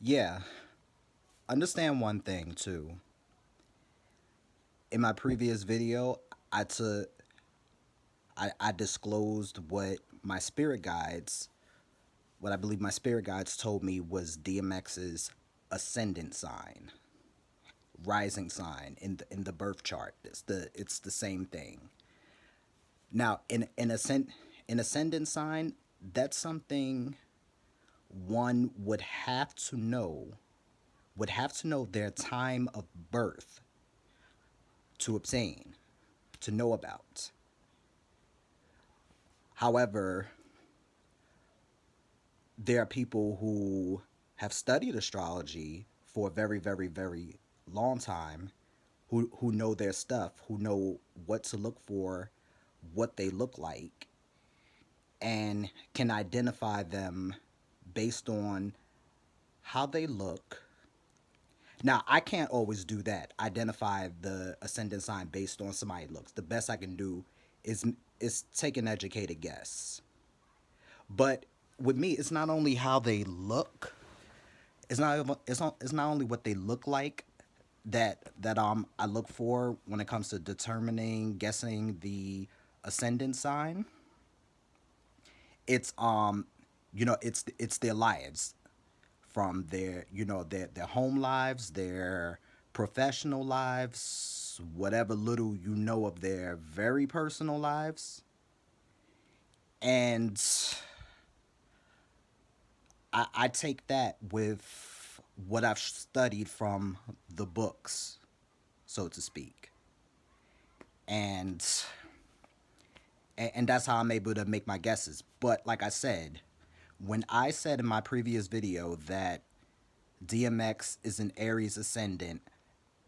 Yeah, understand one thing too. In my previous video, I took I disclosed what I believe my spirit guides told me was DMX's ascendant sign, rising sign in the birth chart. It's the same thing. Now, in ascendant sign, that's something one would have to know their time of birth to obtain, to know about. However, there are people who have studied astrology for a very, very, very long time who know their stuff, who know what to look for, what they look like, and can identify them based on how they look. Now, I can't always do that. Identify the ascendant sign based on somebody looks. The best I can do is is take an educated guess. But with me, it's not only how they look. It's not only what they look like that I look for when it comes to determining guessing the ascendant sign. It's it's their lives, from their their home lives, their professional lives, whatever little you know of their very personal lives. And I take that with what I've studied from the books, so to speak. And and that's how I'm able to make my guesses. But like I said, when I said in my previous video that DMX is an Aries ascendant,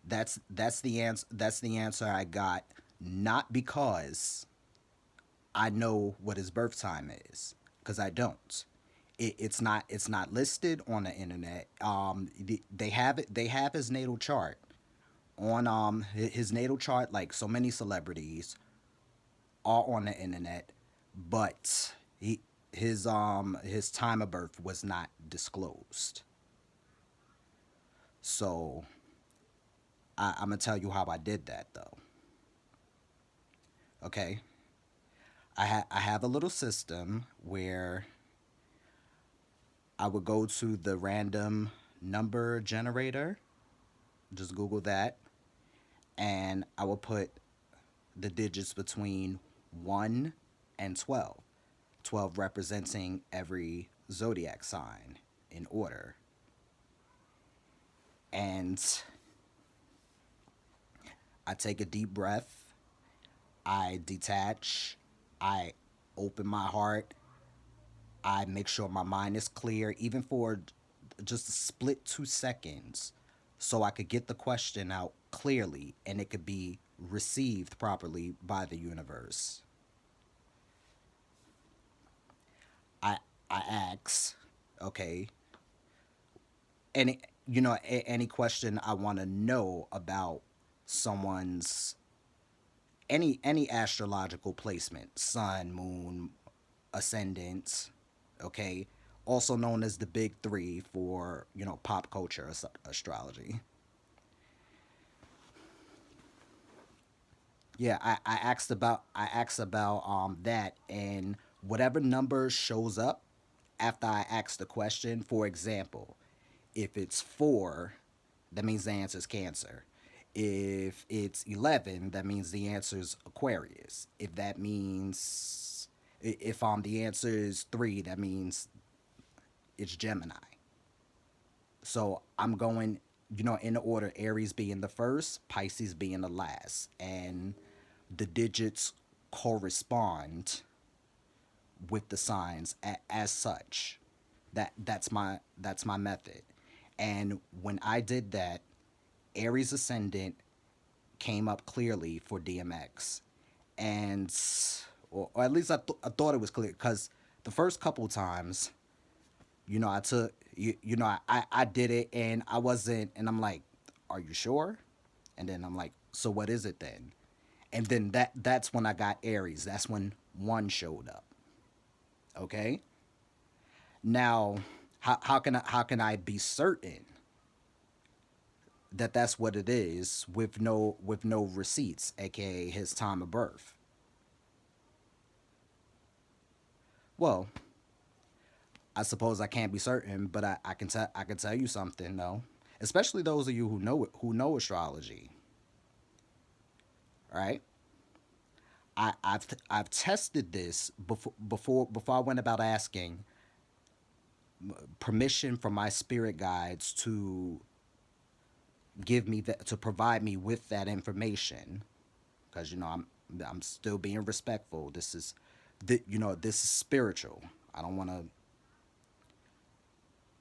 that's the answer I got, not because I know what his birth time is, because I don't. It's not listed on the internet. They have his natal chart on his natal chart, like so many celebrities are on the internet, but his time of birth was not disclosed. So I'm gonna tell you how I did that though. Okay, I have a little system where I would go to the random number generator, just Google that, and I will put the digits between 1 and 12. 12 representing every zodiac sign in order. And I take a deep breath, I detach, I open my heart, I make sure my mind is clear, even for just a split 2 seconds, so I could get the question out clearly and it could be received properly by the universe. I I ask, okay, any any question I want to know about someone's any astrological placement, sun, moon, ascendant, okay, also known as the big three for pop culture astrology. Yeah, I asked about that, and whatever number shows up after I ask the question. For example, if it's 4, that means the answer is Cancer. If it's 11, that means the answer is Aquarius. If the answer is 3, that means it's Gemini. So I'm going, in the order: Aries being the first, Pisces being the last, and the digits correspond with the signs as such. That's my method. And when I did that, Aries ascendant came up clearly for DMX, and or at least I thought it was clear, because the first couple times, I took I did it, and I wasn't, and I'm like, are you sure? And then I'm like, so what is it then? And then that's when I got Aries. That's when 1 showed up. Okay. Now, how can I be certain that that's what it is with no receipts, aka his time of birth? Well, I suppose I can't be certain, but I can tell you something though, especially those of you who know astrology, right? I've tested this before I went about asking permission from my spirit guides to give me that, to provide me with that information, because I'm still being respectful. This is this is spiritual. I don't want to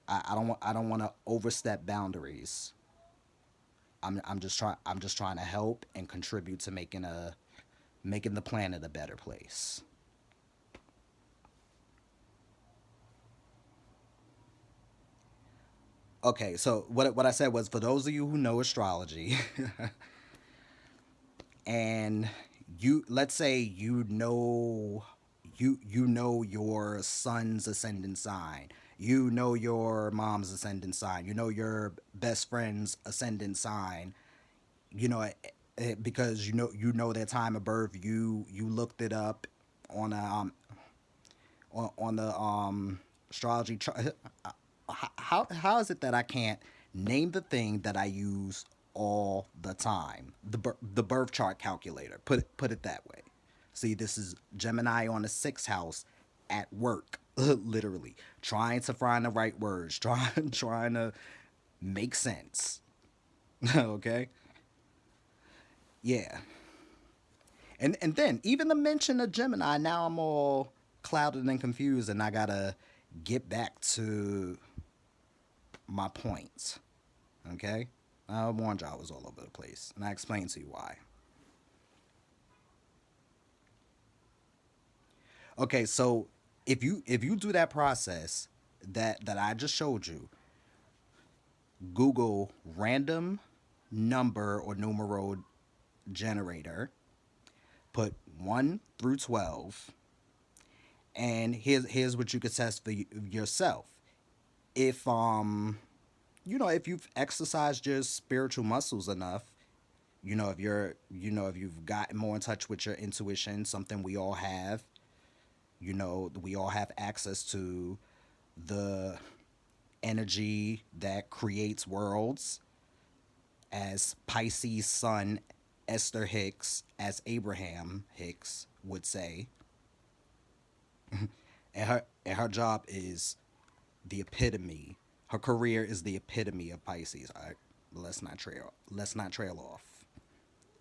I don't want to overstep boundaries. I'm just trying to help and contribute to making the planet a better place. Okay, so what I said was, for those of you who know astrology, and you, let's say you know your son's ascendant sign, you know your mom's ascendant sign, you know your best friend's ascendant sign, you know because you know their time of birth, you looked it up on a on the astrology chart. How is it that I can't name the thing that I use all the time? The birth chart calculator. Put it that way. See, this is Gemini on the sixth house at work, literally trying to find the right words, trying to make sense. Okay, yeah, and then even the mention of Gemini, now I'm all clouded and confused, and I gotta get back to my points. Okay, I warned you I was all over the place, and I explained to you why. Okay, so if you do that process that I just showed you, Google random number or numero generator, put 1 through 12, and here's what you could test for yourself. If if you've exercised your spiritual muscles enough, if if you've gotten more in touch with your intuition, something we all have, we all have access to the energy that creates worlds, as Pisces sun Esther Hicks, as Abraham Hicks would say. And her job is the epitome. Her career is the epitome of Pisces. All right, let's not trail off.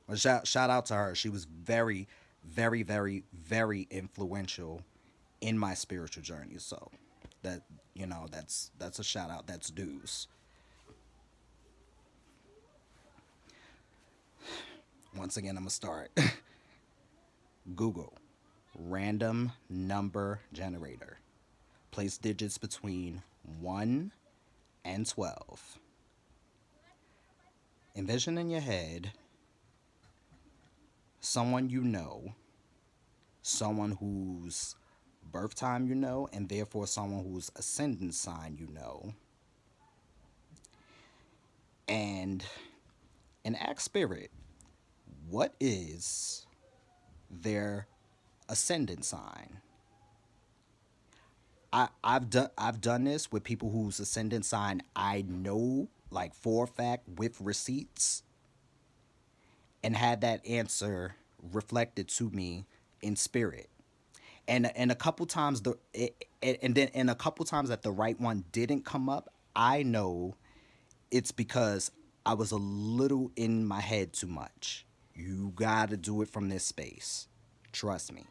Well, shout out to her. She was very, very, very, very influential in my spiritual journey. So that that's a shout out. That's dues. Once again, I'm gonna start. Google random number generator. Place digits between 1 and 12. Envision in your head someone you know, someone whose birth time you know, and therefore someone whose ascendant sign you know, and ask spirit, what is their ascendant sign? I've done this with people whose ascendant sign I know, like for a fact, with receipts, and had that answer reflected to me in spirit. And a couple times and a couple times that the right one didn't come up, I know it's because I was a little in my head too much. You gotta do it from this space. Trust me.